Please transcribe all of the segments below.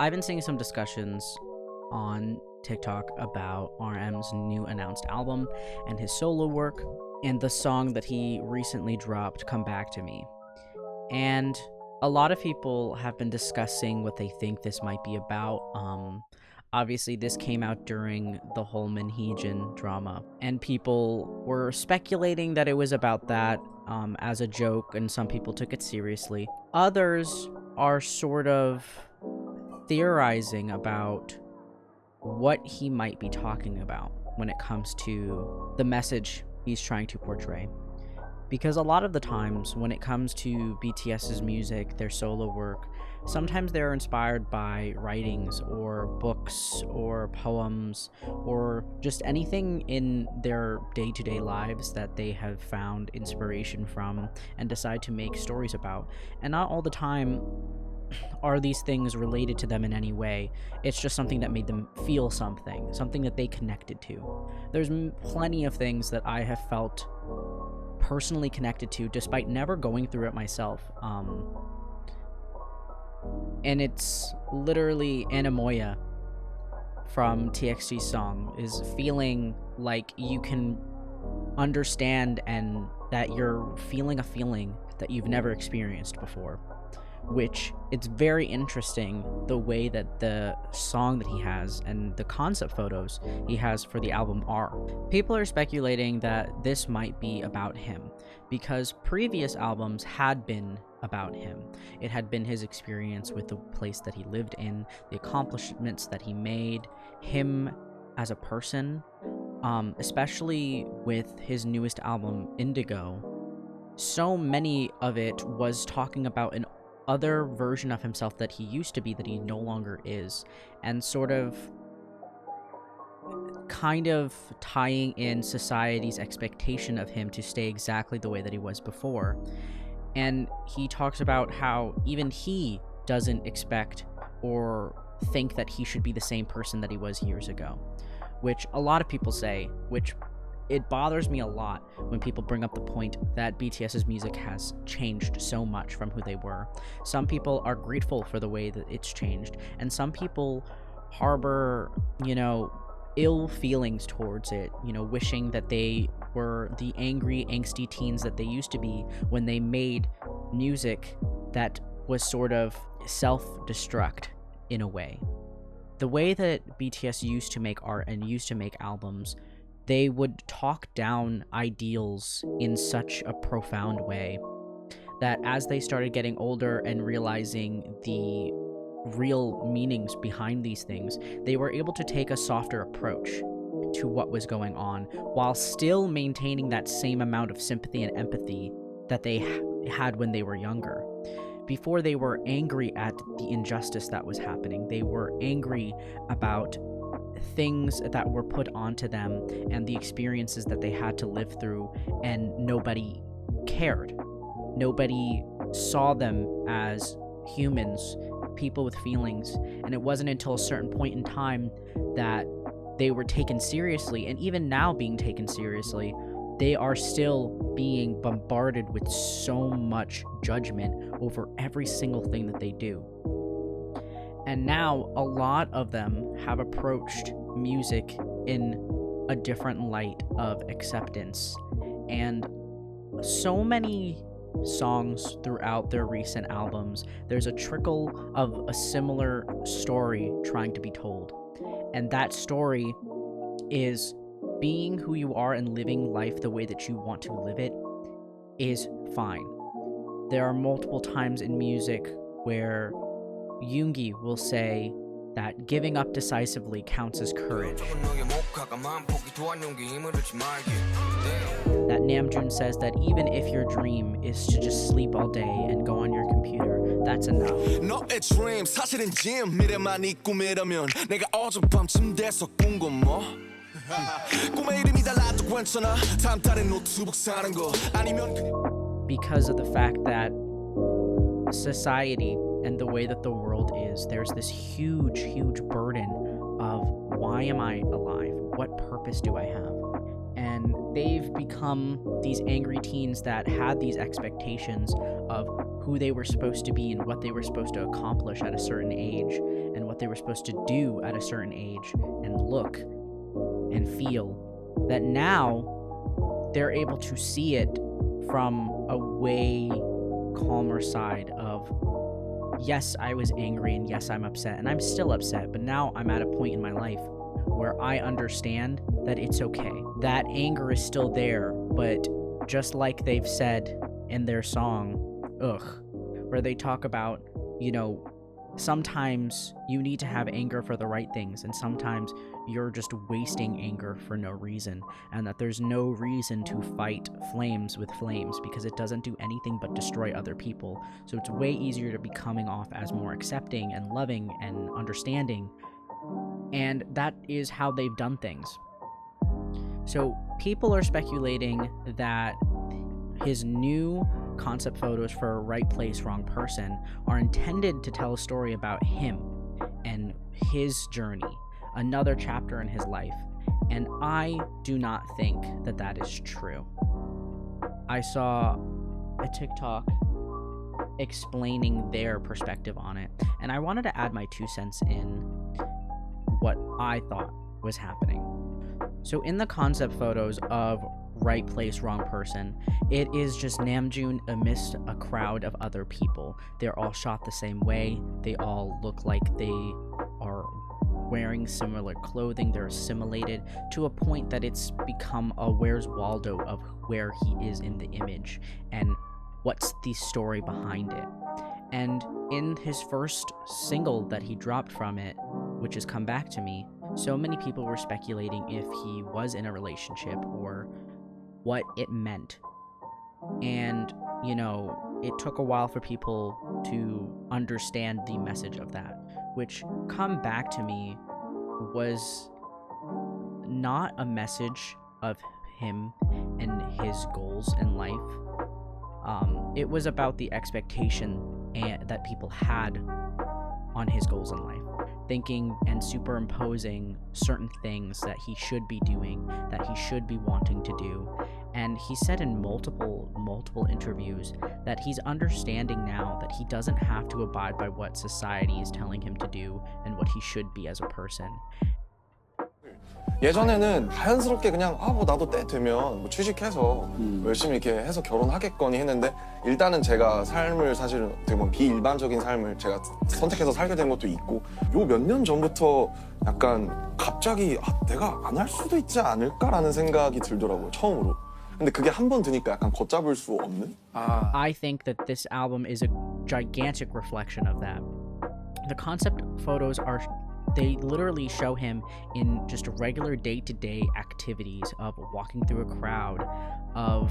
I've been seeing some discussions on TikTok about RM's new announced album and his solo work, and the song that he recently dropped, Come Back to Me. And a lot of people have been discussing what they think this might be about. Obviously, this came out during the whole Minheejin drama, and people were speculating that it was about that as a joke, and some people took it seriously. Others are sort of theorizing about what he might be talking about when it comes to the message he's trying to portray. Because a lot of the times when it comes to BTS's music, their solo work, sometimes they're inspired by writings or books or poems or just anything in their day-to-day lives that they have found inspiration from and decide to make stories about. And not all the time are these things related to them in any way. It's just something that made them feel something that they connected to. There's plenty of things that I have felt personally connected to despite never going through it myself. And it's literally Anamoya from TXT's song is feeling like you can understand and that you're feeling a feeling that you've never experienced before. Which it's very interesting the way that the song that he has and the concept photos he has for the album are. People are speculating that this might be about him because previous albums had been about him. It had been his experience with the place that he lived in, the accomplishments that he made, him as a person, especially with his newest album, Indigo. So many of it was talking about an other version of himself that he used to be that he no longer is, and sort of kind of tying in society's expectation of him to stay exactly the way that he was before. And he talks about how even he doesn't expect or think that he should be the same person that he was years ago, which a lot of people say, which it bothers me a lot when people bring up the point that BTS's music has changed so much from who they were. Some people are grateful for the way that it's changed, and some people harbor, ill feelings towards it, wishing that they were the angry, angsty teens that they used to be when they made music that was sort of self-destruct in a way. The way that BTS used to make art and used to make albums, they would talk down ideals in such a profound way that as they started getting older and realizing the real meanings behind these things, they were able to take a softer approach to what was going on while still maintaining that same amount of sympathy and empathy that they had when they were younger. Before, they were angry at the injustice that was happening. They were angry about things that were put onto them and the experiences that they had to live through, and nobody cared. Nobody saw them as humans, people with feelings, and it wasn't until a certain point in time that they were taken seriously. And even now being taken seriously, they are still being bombarded with so much judgment over every single thing that they do. And now a lot of them have approached music in a different light of acceptance. And so many songs throughout their recent albums, there's a trickle of a similar story trying to be told. And that story is being who you are and living life the way that you want to live it is fine. There are multiple times in music where Yoongi will say that giving up decisively counts as courage. That Namjoon says that even if your dream is to just sleep all day and go on your computer, that's enough. Because of the fact that society and the way that the world is, there's this huge burden of why am I alive? What purpose do I have? And they've become these angry teens that had these expectations of who they were supposed to be and what they were supposed to accomplish at a certain age and what they were supposed to do at a certain age and look and feel, that now they're able to see it from a way calmer side of, yes, I was angry, and yes, I'm upset, and I'm still upset, but now I'm at a point in my life where I understand that it's okay. That anger is still there, but just like they've said in their song, Ugh, where they talk about, sometimes you need to have anger for the right things, and sometimes you're just wasting anger for no reason, and that there's no reason to fight flames with flames because it doesn't do anything but destroy other people. So it's way easier to be coming off as more accepting and loving and understanding, and that is how they've done things. So people are speculating that his new concept photos for Right Place, Wrong Person are intended to tell a story about him and his journey, another chapter in his life, and I do not think that that is true. I saw a TikTok explaining their perspective on it, and I wanted to add my 2 cents in what I thought was happening. So in the concept photos of Right Place, Wrong Person, it is just Namjoon amidst a crowd of other people. They're all shot the same way. They all look like they are wearing similar clothing. They're assimilated to a point that it's become a Where's Waldo of where he is in the image and what's the story behind it. And in his first single that he dropped from it, which has Come Back to Me, so many people were speculating if he was in a relationship or what it meant. And, it took a while for people to understand the message of that, which Come Back to Me was not a message of him and his goals in life. It was about the expectation that people had on his goals in life, thinking and superimposing certain things that he should be doing, that he should be wanting to do. And he said in multiple interviews that he's understanding now that he doesn't have to abide by what society is telling him to do and what he should be as a person. 예전에는 자연스럽게 그냥 나도 때 되면 뭐 취직해서 열심히 이렇게 해서 결혼하겠거니 했는데, 일단은 제가 삶을 사실은 어떻게 보면 비일반적인 삶을 제가 선택해서 살게 된 것도 있고, 요 몇 년 전부터 약간 갑자기 내가 안 할 수도 있지 않을까라는 생각이 들더라고요, 처음으로. 근데 그게 한 번 드니까 약간 걷잡을 수 없는? I think that this album is a gigantic reflection of that. The concept photos they literally show him in just regular day-to-day activities of walking through a crowd, of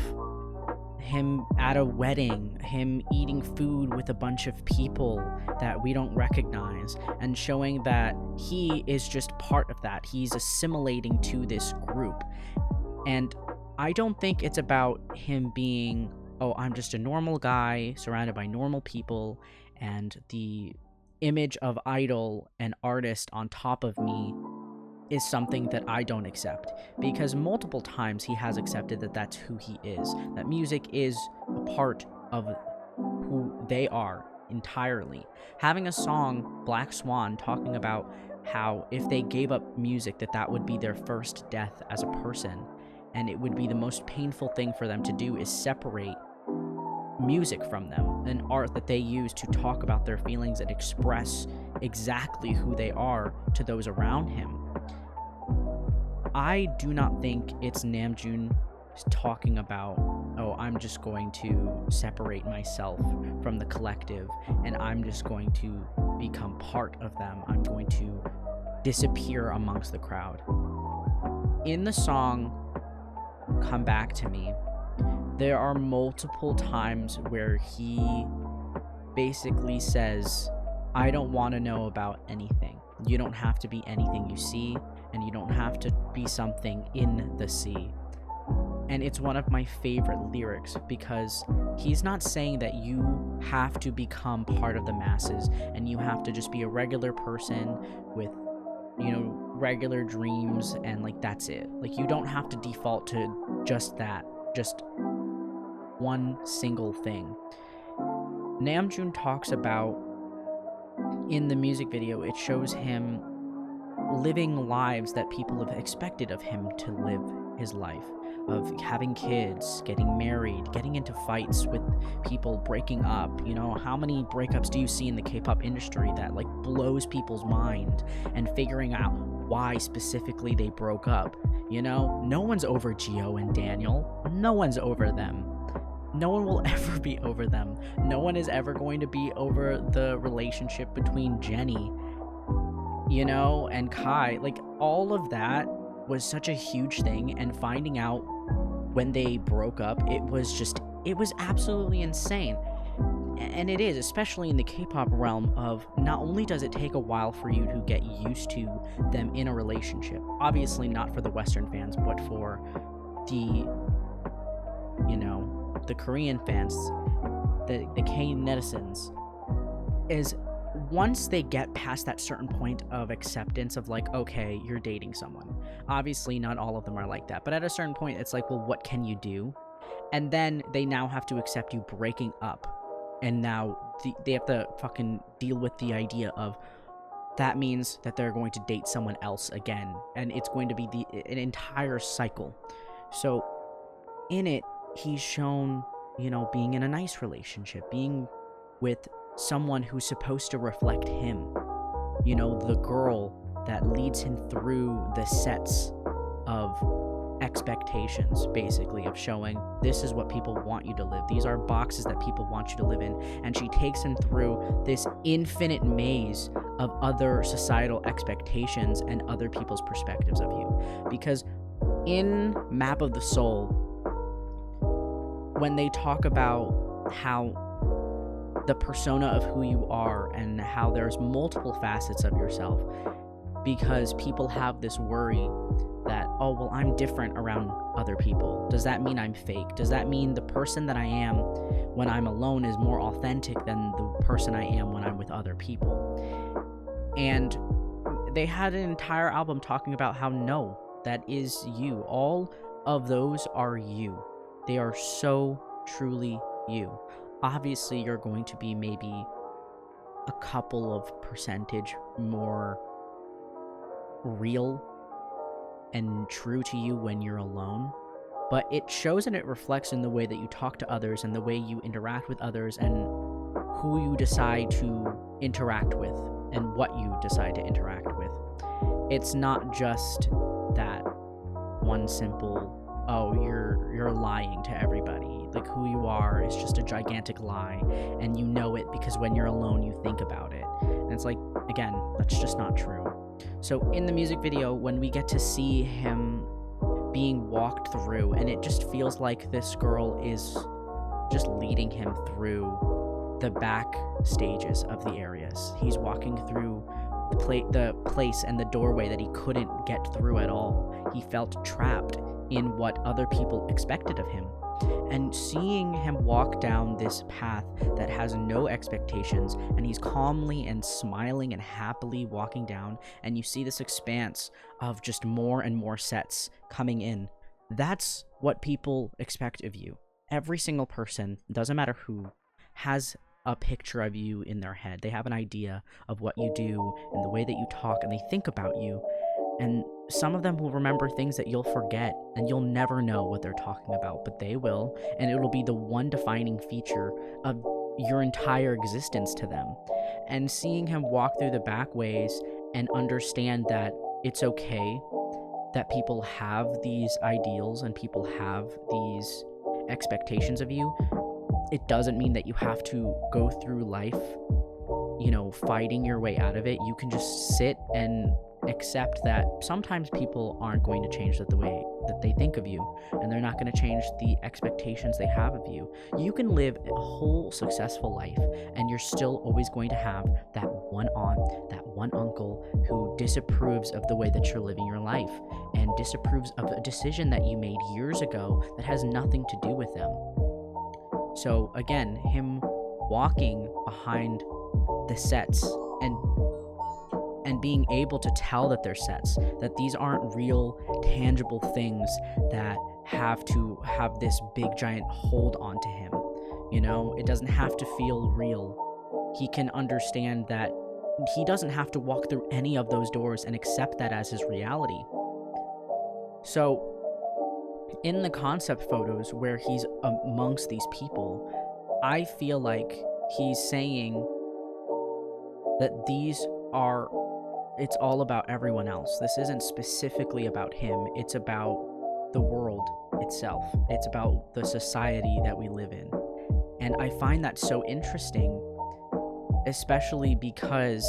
him at a wedding, him eating food with a bunch of people that we don't recognize, and showing that he is just part of that. He's assimilating to this group. And I don't think it's about him being, I'm just a normal guy surrounded by normal people, and the image of idol and artist on top of me is something that I don't accept, because multiple times he has accepted that that's who he is, that music is a part of who they are entirely. Having a song, Black Swan, talking about how if they gave up music that would be their first death as a person, and it would be the most painful thing for them to do is separate music from them, an art that they use to talk about their feelings and express exactly who they are to those around him. I do not think it's Namjoon talking about, I'm just going to separate myself from the collective and I'm just going to become part of them. I'm going to disappear amongst the crowd. In the song Come Back to Me, there are multiple times where he basically says, I don't want to know about anything. You don't have to be anything you see, and you don't have to be something in the sea. And it's one of my favorite lyrics, because he's not saying that you have to become part of the masses and you have to just be a regular person with, regular dreams and that's it. You don't have to default to just that, just one single thing. Namjoon talks about in the music video, it shows him living lives that people have expected of him to live his life, of having kids, getting married, getting into fights with people, breaking up. You know, how many breakups do you see in the K-pop industry that like blows people's mind, and figuring out why specifically they broke up? You know, no one's over Gio and Daniel. No one's over them. No one will ever be over them. No one is ever going to be over the relationship between Jenny, you know, and Kai. Like, all of that was such a huge thing, and finding out when they broke up, it was absolutely insane. And it is, especially in the K-pop realm, of not only does it take a while for you to get used to them in a relationship, obviously not for the Western fans, but for the, you know, the Korean fans, the K netizens, is once they get past that certain point of acceptance of like, okay, you're dating someone. Obviously not all of them are like that, but at a certain point it's like, well, what can you do? And then they now have to accept you breaking up. And now they have to fucking deal with the idea of that means that they're going to date someone else again. And it's going to be an entire cycle. So in it, he's shown, you know, being in a nice relationship, being with someone who's supposed to reflect him. You know, the girl that leads him through the sets of expectations, basically, of showing this is what people want you to live. These are boxes that people want you to live in. And she takes him through this infinite maze of other societal expectations and other people's perspectives of you. Because in Map of the Soul, when they talk about how the persona of who you are and how there's multiple facets of yourself, because people have this worry that, oh, well, I'm different around other people. Does that mean I'm fake? Does that mean the person that I am when I'm alone is more authentic than the person I am when I'm with other people? And they had an entire album talking about how, no, that is you. All of those are you. They are so truly you. Obviously, you're going to be maybe a couple of percentage more real and true to you when you're alone, but it shows and it reflects in the way that you talk to others and the way you interact with others and who you decide to interact with and what you decide to interact with. It's not just that one simple, oh, you're lying to everybody. Like, who you are is just a gigantic lie, and you know it because when you're alone, you think about it. And it's like, again, that's just not true. So in the music video, when we get to see him being walked through, and it just feels like this girl is just leading him through the back stages of the areas. He's walking through the place and the doorway that he couldn't get through at all. He felt trapped in what other people expected of him. And seeing him walk down this path that has no expectations, and he's calmly and smiling and happily walking down, and you see this expanse of just more and more sets coming in. That's what people expect of you. Every single person, doesn't matter who, has a picture of you in their head. They have an idea of what you do and the way that you talk, and they think about you. And some of them will remember things that you'll forget, and you'll never know what they're talking about, but they will, and it'll be the one defining feature of your entire existence to them. And seeing him walk through the back ways and understand that it's okay that people have these ideals and people have these expectations of you, it doesn't mean that you have to go through life, you know, fighting your way out of it. You can just sit and accept that sometimes people aren't going to change the way that they think of you, and they're not going to change the expectations they have of you. You can live a whole successful life, and you're still always going to have that one aunt, that one uncle who disapproves of the way that you're living your life and disapproves of a decision that you made years ago that has nothing to do with them. So again, him walking behind the sets and being able to tell that they're sets, that these aren't real, tangible things that have to have this big, giant hold onto him. You know, it doesn't have to feel real. He can understand that he doesn't have to walk through any of those doors and accept that as his reality. So in the concept photos where he's amongst these people, I feel like he's saying that it's all about everyone else. This isn't specifically about him. It's about the world itself. It's about the society that we live in. And I find that so interesting, especially because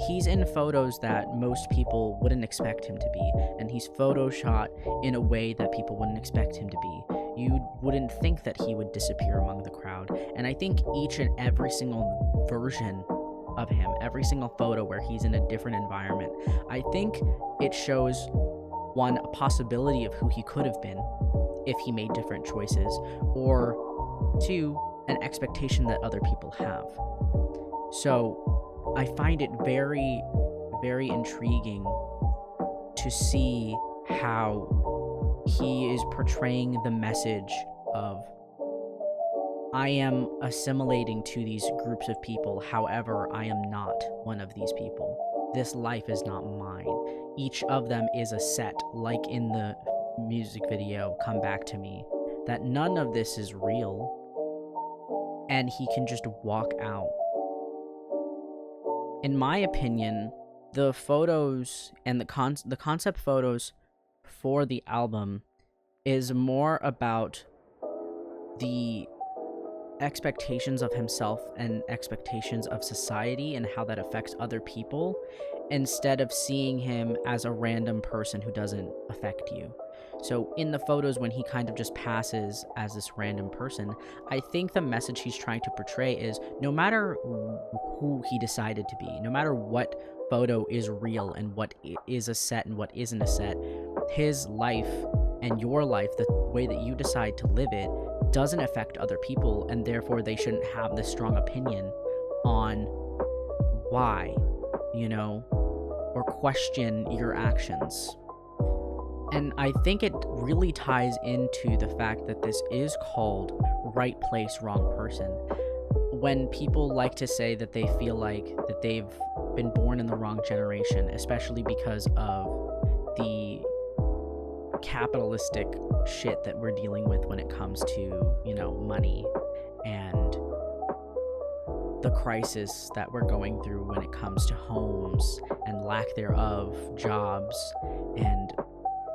he's in photos that most people wouldn't expect him to be, and he's photoshot in a way that people wouldn't expect him to be. You wouldn't think that he would disappear among the crowd. And I think each and every single version of him, every single photo where he's in a different environment, I think it shows, one, a possibility of who he could have been if he made different choices, or two, an expectation that other people have. So I find it very, very intriguing to see how he is portraying the message of, I am assimilating to these groups of people, however, I am not one of these people. This life is not mine. Each of them is a set, like in the music video, Come Back to Me, that none of this is real, and he can just walk out. In my opinion, the photos and the concept photos for the album is more about the expectations of himself and expectations of society and how that affects other people, instead of seeing him as a random person who doesn't affect you. So in the photos, when he kind of just passes as this random person, I think the message he's trying to portray is, no matter who he decided to be, no matter what photo is real and what is a set and what isn't a set, his life and your life, the way that you decide to live it, doesn't affect other people, and therefore they shouldn't have this strong opinion on why, or question your actions. And I think it really ties into the fact that this is called right place, wrong person. When people like to say that they feel like that they've been born in the wrong generation, especially because of the capitalistic shit that we're dealing with when it comes to, money and the crisis that we're going through when it comes to homes and lack thereof, jobs, and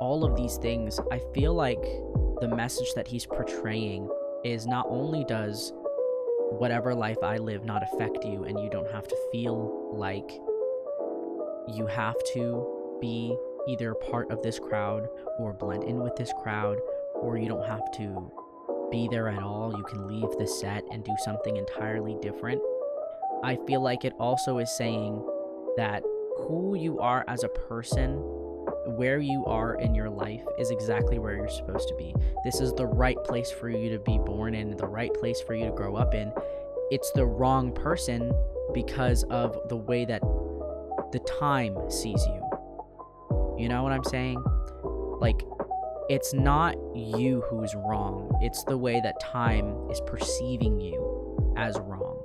all of these things, I feel like the message that he's portraying is, not only does whatever life I live not affect you, and you don't have to feel like you have to be either part of this crowd or blend in with this crowd, or you don't have to be there at all, you can leave the set and do something entirely different. I feel like it also is saying that who you are as a person, where you are in your life, is exactly where you're supposed to be. This is the right place for you to be born in, the right place for you to grow up in. It's the wrong person because of the way that the time sees you. You know what I'm saying? Like, it's not you who's wrong. It's the way that time is perceiving you as wrong.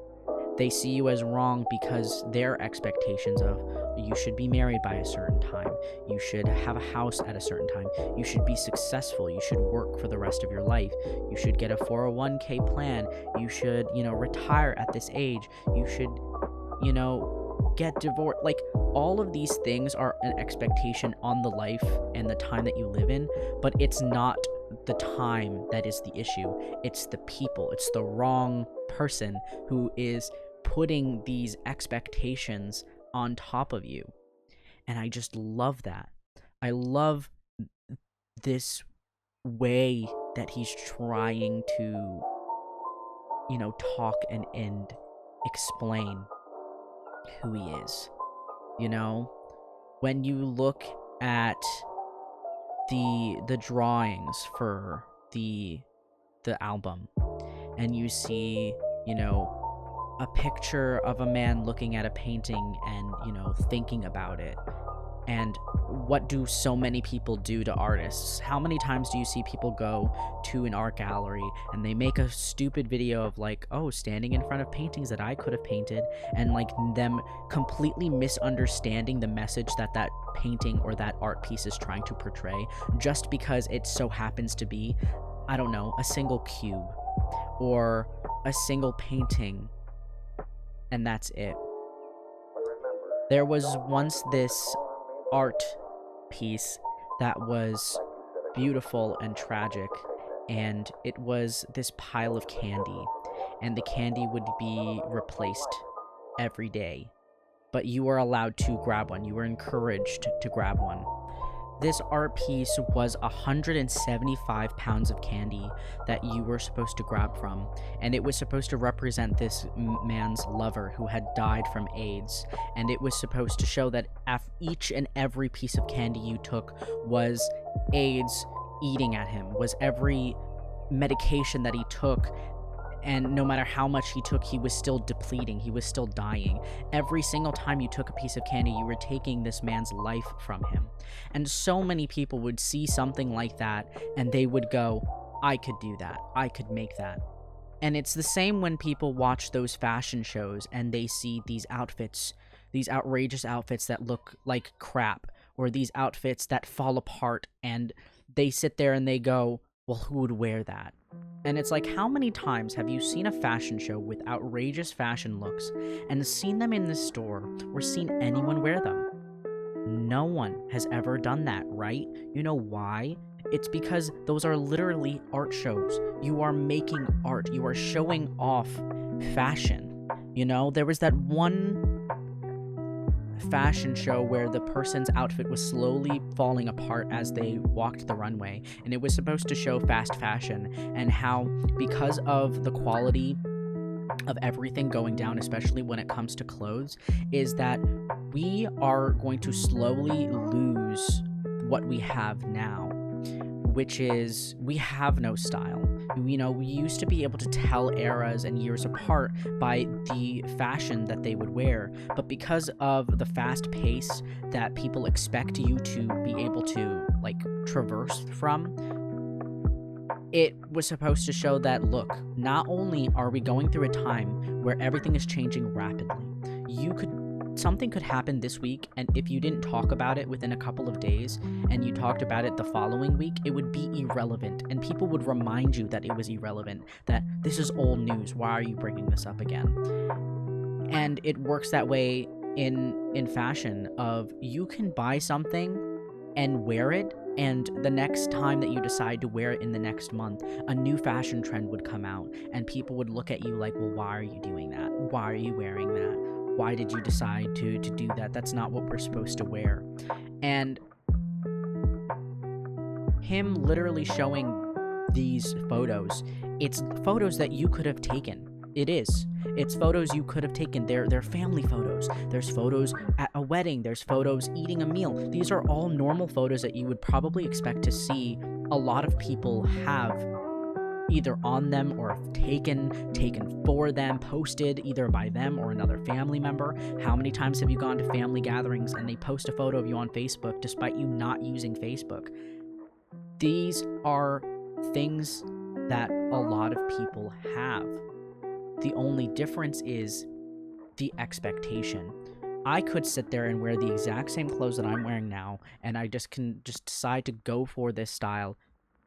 They see you as wrong because their expectations of, you should be married by a certain time, you should have a house at a certain time, you should be successful, you should work for the rest of your life, you should get a 401k plan, you should, retire at this age, you should, get divorced. Like, all of these things are an expectation on the life and the time that you live in, but it's not the time that is the issue. It's the people. It's the wrong person who is putting these expectations on top of you. And I just love that. I love this way that he's trying to, talk and explain who he is. When you look at the drawings for the album, and you see, a picture of a man looking at a painting and, thinking about it, And what do so many people do to artists? How many times do you see people go to an art gallery and they make a stupid video of like, oh, standing in front of paintings that I could have painted, and like them completely misunderstanding the message that that painting or that art piece is trying to portray, just because it so happens to be, I don't know, a single cube or a single painting, and that's it. There was once this art piece that was beautiful and tragic, and it was this pile of candy, and the candy would be replaced every day, but you were allowed to grab one. You were encouraged to grab one. This art piece was 175 pounds of candy that you were supposed to grab from, and it was supposed to represent this man's lover who had died from AIDS, and it was supposed to show that each and every piece of candy you took was AIDS eating at him, was every medication that he took, and no matter how much he took, he was still depleting, he was still dying. Every single time you took a piece of candy, you were taking this man's life from him. And so many people would see something like that, and they would go, I could do that, I could make that. And it's the same when people watch those fashion shows and they see these outfits, these outrageous outfits that look like crap, or these outfits that fall apart, and they sit there and they go, well, who would wear that? And it's like, how many times have you seen a fashion show with outrageous fashion looks and seen them in the store or seen anyone wear them? No one has ever done that, right? You know why? It's because those are literally art shows. You are making art. You are showing off fashion. You know, there was that one fashion show where the person's outfit was slowly falling apart as they walked the runway, and it was supposed to show fast fashion and how, because of the quality of everything going down, especially when it comes to clothes, is that we are going to slowly lose what we have now, which is we have no style. You know, we used to be able to tell eras and years apart by the fashion that they would wear, but because of the fast pace that people expect you to be able to, like, traverse from, it was supposed to show that, look, not only are we going through a time where everything is changing rapidly, something could happen this week, and if you didn't talk about it within a couple of days and you talked about it the following week, it would be irrelevant, and people would remind you that it was irrelevant, that this is old news, why are you bringing this up again? And it works that way in fashion, of you can buy something and wear it, and the next time that you decide to wear it in the next month, a new fashion trend would come out, and people would look at you like, well, why are you doing that? Why are you wearing that? Why did you decide to do that? That's not what we're supposed to wear. And him literally showing these photos, it's photos that you could have taken. It is. It's photos you could have taken. They're family photos. There's photos at a wedding. There's photos eating a meal. These are all normal photos that you would probably expect to see a lot of people have either on them or taken for them, posted either by them or another family member. How many times have you gone to family gatherings and they post a photo of you on Facebook despite you not using Facebook? These are things that a lot of people have. The only difference is the expectation. I could sit there and wear the exact same clothes that I'm wearing now, and I can decide to go for this style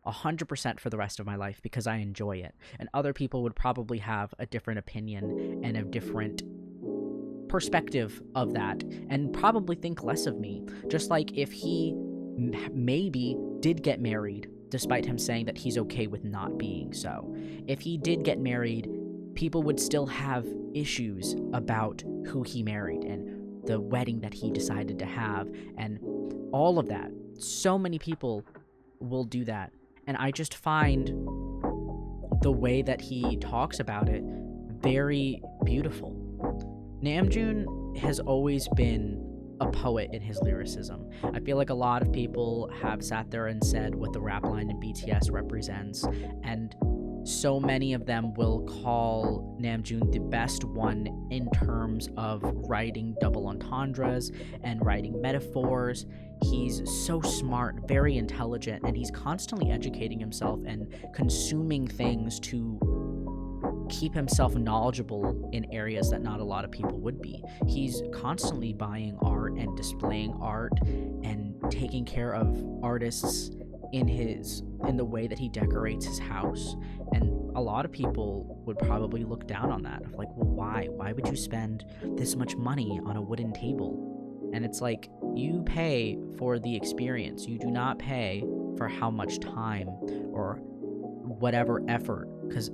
100% for the rest of my life because I enjoy it. And other people would probably have a different opinion and a different perspective of that, and probably think less of me. Just like if he maybe did get married, despite him saying that he's okay with not being so. If he did get married, people would still have issues about who he married and the wedding that he decided to have and all of that. So many people will do that. And I just find the way that he talks about it very beautiful. Namjoon has always been a poet in his lyricism. I feel like a lot of people have sat there and said what the rap line in BTS represents, and so many of them will call Namjoon the best one in terms of writing double entendres and writing metaphors. He's so smart, very intelligent, and he's constantly educating himself and consuming things to keep himself knowledgeable in areas that not a lot of people would be. He's constantly buying art and displaying art and taking care of artists in the way that he decorates his house. And a lot of people would probably look down on that, of like, well, why would you spend this much money on a wooden table? And it's like, you pay for the experience. You do not pay for how much time or whatever effort. Because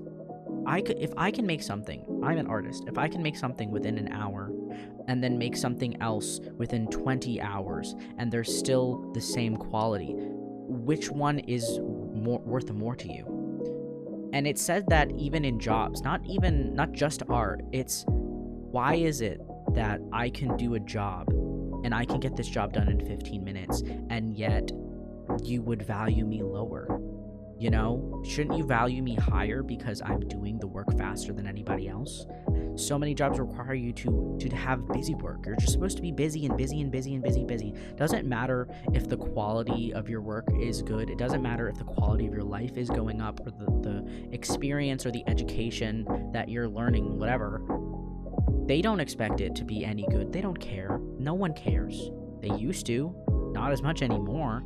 if I can make something, I'm an artist. If I can make something within an hour and then make something else within 20 hours and they're still the same quality, which one is worth more to you? And it said that even in jobs, not just art, it's why is it that I can do a job and I can get this job done in 15 minutes and yet you would value me lower? You know, shouldn't you value me higher because I'm doing the work faster than anybody else? So many jobs require you to have busy work. You're just supposed to be busy and busy and busy and busy, busy. Doesn't matter if the quality of your work is good. It doesn't matter if the quality of your life is going up or the experience or the education that you're learning, whatever. They don't expect it to be any good. They don't care. No one cares. They used to. Not as much anymore.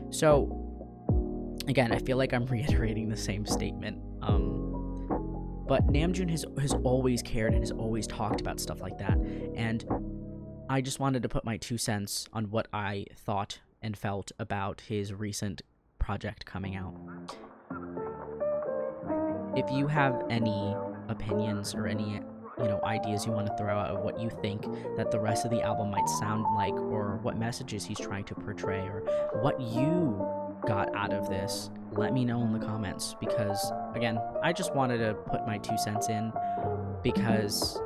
So, again, I feel like I'm reiterating the same statement. But Namjoon has always cared and has always talked about stuff like that. And I just wanted to put my 2 cents on what I thought and felt about his recent project coming out. If you have any opinions or any ideas you want to throw out of what you think that the rest of the album might sound like, or what messages he's trying to portray, or what you got out of this, let me know in the comments, because again, I just wanted to put my 2 cents in because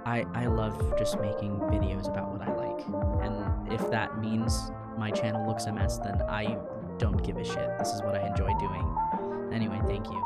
I love just making videos about what I like, and if that means my channel looks a mess, then I don't give a shit. This is what I enjoy doing. Anyway, thank you.